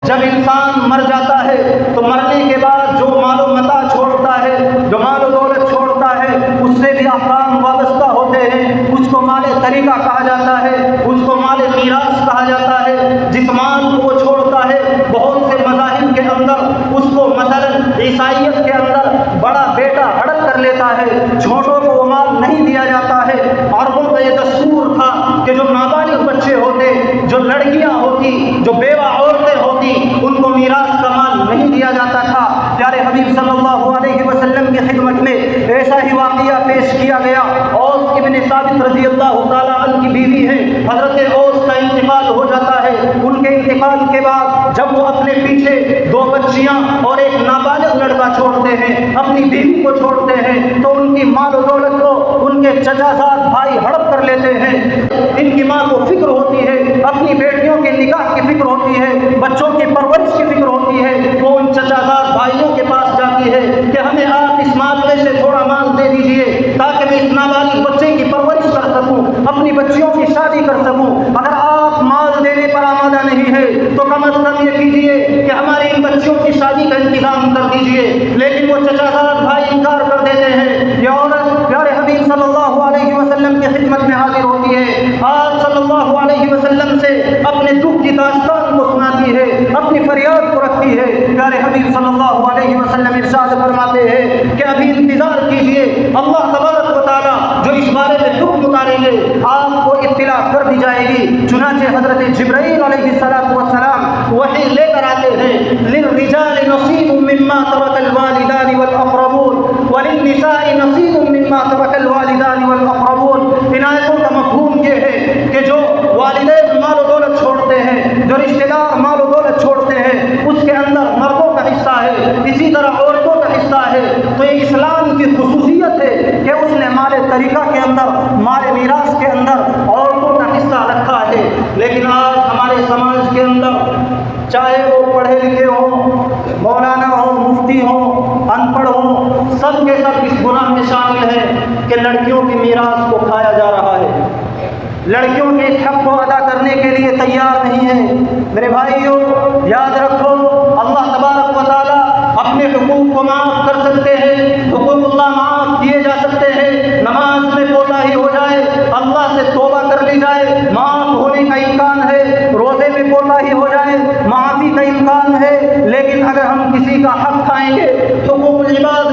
جب انسان مر جاتا ہے تو مرنے کے بعد جو مال و متاع چھوڑتا ہے، جو مال و دولت چھوڑتا ہے، اس سے بھی احکام وابستہ ہوتے ہیں۔ اس کو مال طریقہ کہا جاتا ہے، اس کو مال میراث کہا جاتا ہے۔ جس مال کو وہ چھوڑتا ہے، بہت سے مذاہب کے اندر اس کو مثلا عیسائیت کے اندر بڑا بیٹا ہڑپ کر لیتا ہے، چھوٹوں کو وہ مال نہیں دیا جاتا ہے۔ عربوں کا یہ دستور تھا کہ جو نابالغ بچے ہوتے، جو لڑکیاں ہوتی، جو بیوہ عورتیں ہوتی، ان کو میراث کا مال نہیں دیا جاتا تھا۔ پیارے حبیب صلی اللہ علیہ وسلم کی خدمت میں ایسا ہی واقعہ پیش کیا گیا۔ اوس ابن ثابت رضی اللہ تعالیٰ عنہ کی بیوی ہے، حضرت اوس کا انتقال ہو جاتا ہے۔ ان کے انتقال کے بعد جب وہ اپنے پیچھے 2 بچیاں اور ایک نابالغ لڑکا چھوڑتے ہیں، اپنی بیوی کو چھوڑتے ہیں، تو ان کی مال و دولت کو ان کے چچا زاد بھائی ہڑپ کر لیتے ہیں۔ ان کی ماں کو فکر ہوتی ہے، اپنی بیٹیوں کے نکاح کی فکر ہوتی ہے، بچوں کی پرورش کی فکر ہوتی ہے۔ وہ ان چچا زاد بھائیوں کے پاس جاتی ہے کہ ہمیں آپ اس مال میں سے تھوڑا مال دے دیجئے تاکہ میں اس نابالغ بچے کی پرورش کر سکوں، اپنی بچیوں کی شادی کر سکوں۔ اگر آپ مال دینے پر آمادہ نہیں ہے تو کم از کم یہ کیجئے کہ ہماری ان بچیوں کی شادی کا انتظام کر دیجئے۔ لیکن وہ چچا زاد بھائی انکار کر دیتے ہیں۔ یہ عورت پیارے حبیب صلی اللہ علیہ وسلم کی خدمت میں حاضر ہوتی ہے، آپ صلی اللہ علیہ وسلم سے اپنے دکھ کی داستان کو سناتی ہے، اپنی فریاد کو رکھتی ہے۔ پیارے حبیب صلی اللہ علیہ وسلم ارشاد فرماتے ہیں کہ ابھی انتظار کیجئے، اللہ تبارک و تعالیٰ جو اس بارے میں حکم اتاریں گے آپ کو اطلاع کر دی جائے گی۔ چنانچہ حضرت جبرائیل علیہ السلام وحی لے کر آتے ہیں، للرجال نصیب مما ترک الوالدان والاقربون وللنساء نصیب مما ترک الوالدان والاقربون۔ ان آیتوں کا مفہوم یہ ہے کہ جو والدین مال و دولت چھوڑتے ہیں، جو رشتہ دار مال و دولت چھوڑتے ہیں، اس کے اندر مردوں کا حصہ ہے، اسی طرح عورتوں کا حصہ ہے۔ تو یہ اسلام کی خصوصیت ہے کہ اس نے مال طریقہ کے اندر، مال میراث کے اندر عورتوں کا حصہ رکھا ہے۔ لیکن آج ہمارے سماج کے اندر چاہے وہ پڑھے لکھے ہوں، مولانا ہوں، مفتی ہوں، ان پڑھ ہوں، سب کے سب اس گناہ میں شامل ہیں کہ لڑکیوں کی میراث کو کھایا جا رہا ہے، لڑکیوں کے اس حق کو ادا کرنے کے لیے تیار نہیں ہے۔ میرے بھائیوں یاد رکھو، اللہ تبارک و تعالیٰ اپنے حقوق کو معاف کر سکتے ہیں، حقوق اللہ معاف کیے جا سکتے ہیں۔ نماز میں کوتاہی ہو جائے، اللہ سے توبہ کر لی جائے، معاف ہونے کا امکان ہے۔ روزے میں کوتاہی ہو جائے، معافی کا امکان ہے۔ لیکن اگر ہم کسی کا حق کھائیں گے، حقوق العباد